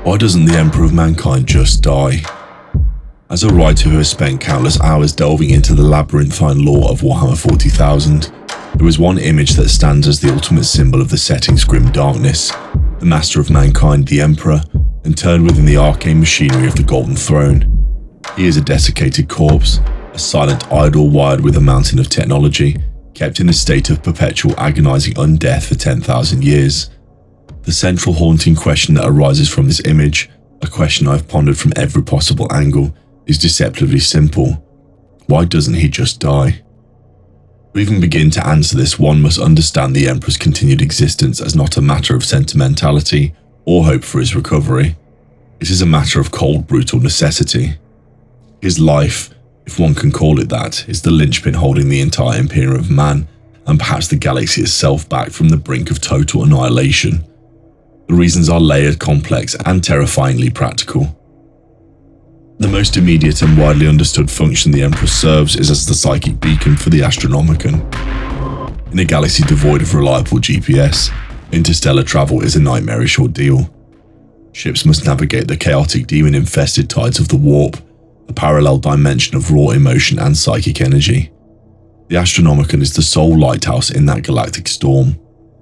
Why doesn't the Emperor of Mankind just die? As a writer who has spent countless hours delving into the labyrinthine lore of Warhammer 40,000, there is one image that stands as the ultimate symbol of the setting's grim darkness: the Master of Mankind, the Emperor, interred within the arcane machinery of the Golden Throne. He is a desiccated corpse, a silent idol wired with a mountain of technology, kept in a state of perpetual agonizing undeath for 10,000 years. The central haunting question that arises from this image, a question I've pondered from every possible angle, is deceptively simple. Why doesn't he just die? To even begin to answer this, one must understand the Emperor's continued existence as not a matter of sentimentality or hope for his recovery. It is a matter of cold, brutal necessity. His life, if one can call it that, is the linchpin holding the entire Imperium of Man, and perhaps the galaxy itself, back from the brink of total annihilation. The reasons are layered, complex, and terrifyingly practical. The most immediate and widely understood function the Emperor serves is as the psychic beacon for the Astronomicon. In a galaxy devoid of reliable GPS, interstellar travel is a nightmarish ordeal. Ships must navigate the chaotic, demon-infested tides of the warp, a parallel dimension of raw emotion and psychic energy. The Astronomicon is the sole lighthouse in that galactic storm.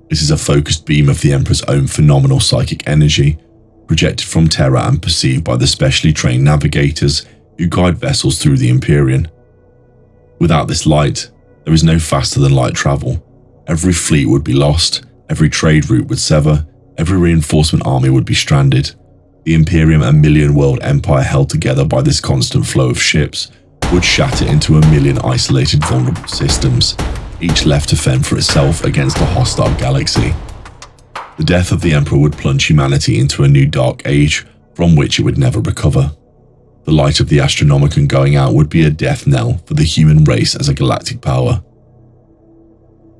It is a focused beam of the Emperor's own phenomenal psychic energy, projected from Terra and perceived by the specially trained navigators who guide vessels through the Empyrean. Without this light, there is no faster-than-light travel. Every fleet would be lost, every trade route would sever, every reinforcement army would be stranded. The Imperium and million-world empire held together by this constant flow of ships would shatter into a million isolated vulnerable systems, each left to fend for itself against a hostile galaxy. The death of the Emperor would plunge humanity into a new dark age from which it would never recover. The light of the Astronomicon going out would be a death knell for the human race as a galactic power.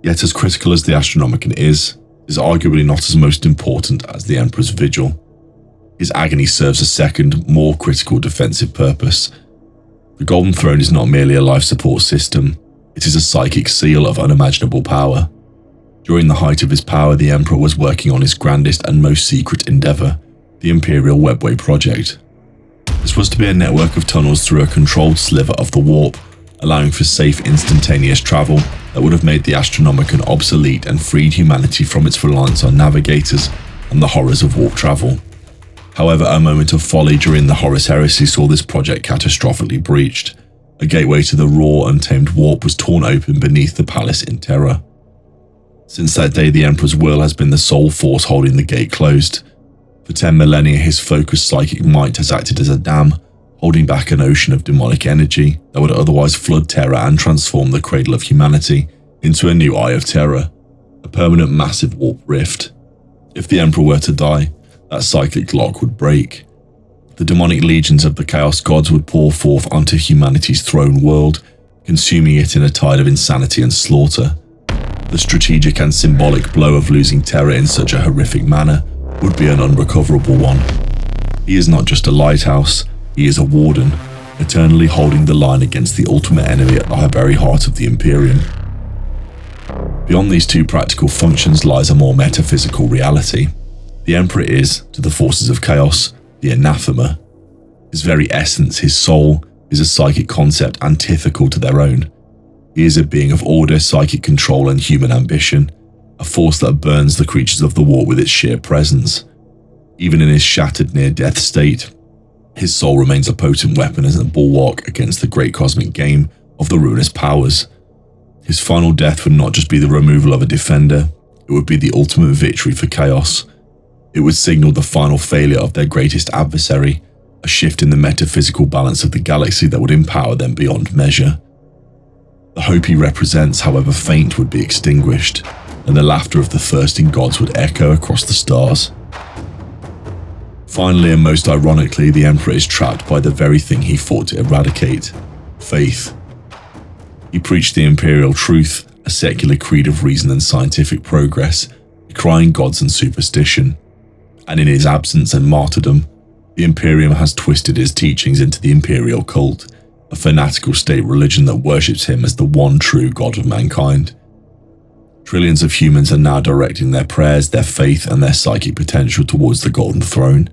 Yet as critical as the Astronomicon is arguably not as most important as the Emperor's vigil. His agony serves a second, more critical defensive purpose. The Golden Throne is not merely a life support system, it is a psychic seal of unimaginable power. During the height of his power, the Emperor was working on his grandest and most secret endeavor, the Imperial Webway project. This was to be a network of tunnels through a controlled sliver of the warp, allowing for safe, instantaneous travel that would have made the Astronomicon obsolete and freed humanity from its reliance on navigators and the horrors of warp travel. However, a moment of folly during the Horus Heresy saw this project catastrophically breached. A gateway to the raw, untamed warp was torn open beneath the palace in Terra. Since that day, the Emperor's will has been the sole force holding the gate closed. For 10 millennia, his focused psychic might has acted as a dam, holding back an ocean of demonic energy that would otherwise flood Terra and transform the cradle of humanity into a new Eye of Terror, a permanent massive warp rift. If the Emperor were to die, that cyclic lock would break. The demonic legions of the Chaos Gods would pour forth onto humanity's throne world, consuming it in a tide of insanity and slaughter. The strategic and symbolic blow of losing Terra in such a horrific manner would be an unrecoverable one. He is not just a lighthouse, he is a warden, eternally holding the line against the ultimate enemy at the very heart of the Imperium. Beyond these two practical functions lies a more metaphysical reality. The Emperor is, to the forces of chaos, the anathema. His very essence, his soul, is a psychic concept antithetical to their own. He is a being of order, psychic control, and human ambition, a force that burns the creatures of the warp with its sheer presence. Even in his shattered near-death state, his soul remains a potent weapon as a bulwark against the great cosmic game of the ruinous powers. His final death would not just be the removal of a defender, it would be the ultimate victory for chaos. It would signal the final failure of their greatest adversary, a shift in the metaphysical balance of the galaxy that would empower them beyond measure. The hope he represents, however faint, would be extinguished, and the laughter of the thirsting gods would echo across the stars. Finally, and most ironically, the Emperor is trapped by the very thing he fought to eradicate: faith. He preached the imperial truth, a secular creed of reason and scientific progress, decrying gods and superstition. And in his absence and martyrdom, the Imperium has twisted his teachings into the imperial cult, a fanatical state religion that worships him as the one true God of mankind. Trillions of humans are now directing their prayers, their faith, and their psychic potential towards the Golden Throne.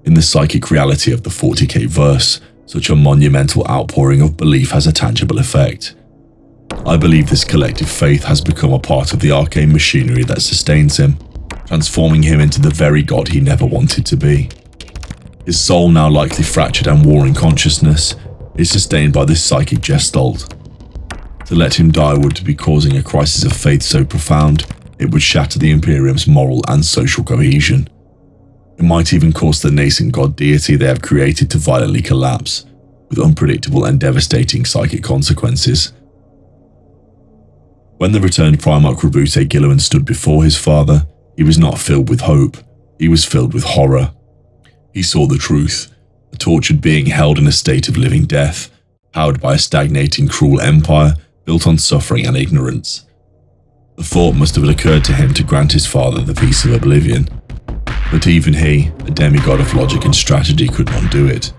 In the psychic reality of the 40K verse, such a monumental outpouring of belief has a tangible effect. I believe this collective faith has become a part of the arcane machinery that sustains him, transforming him into the very god he never wanted to be. His soul, now likely fractured and warring consciousness, is sustained by this psychic gestalt. To let him die would be causing a crisis of faith so profound, it would shatter the Imperium's moral and social cohesion. It might even cause the nascent god deity they have created to violently collapse, with unpredictable and devastating psychic consequences. When the returned Primarch Roboute Guilliman stood before his father, he was not filled with hope, he was filled with horror. He saw the truth, a tortured being held in a state of living death, powered by a stagnating, cruel empire built on suffering and ignorance. The thought must have occurred to him to grant his father the peace of oblivion. But even he, a demigod of logic and strategy, could not do it.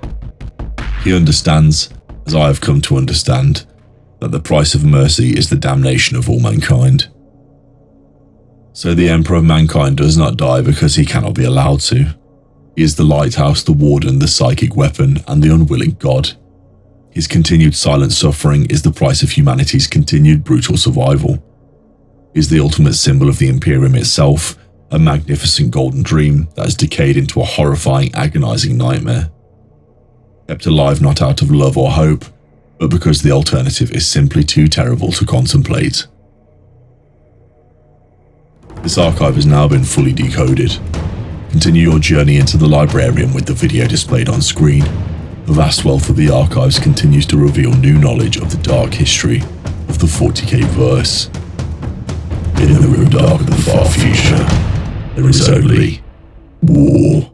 He understands, as I have come to understand, that the price of mercy is the damnation of all mankind. So the Emperor of Mankind does not die because he cannot be allowed to. He is the lighthouse, the warden, the psychic weapon, and the unwilling god. His continued silent suffering is the price of humanity's continued brutal survival. He is the ultimate symbol of the Imperium itself, a magnificent golden dream that has decayed into a horrifying, agonizing nightmare. Kept alive not out of love or hope, but because the alternative is simply too terrible to contemplate. This archive has now been fully decoded. Continue your journey into the librarium with the video displayed on screen. The vast wealth of the archives continues to reveal new knowledge of the dark history of the 40K verse. In the grim dark of the far future, there is only war.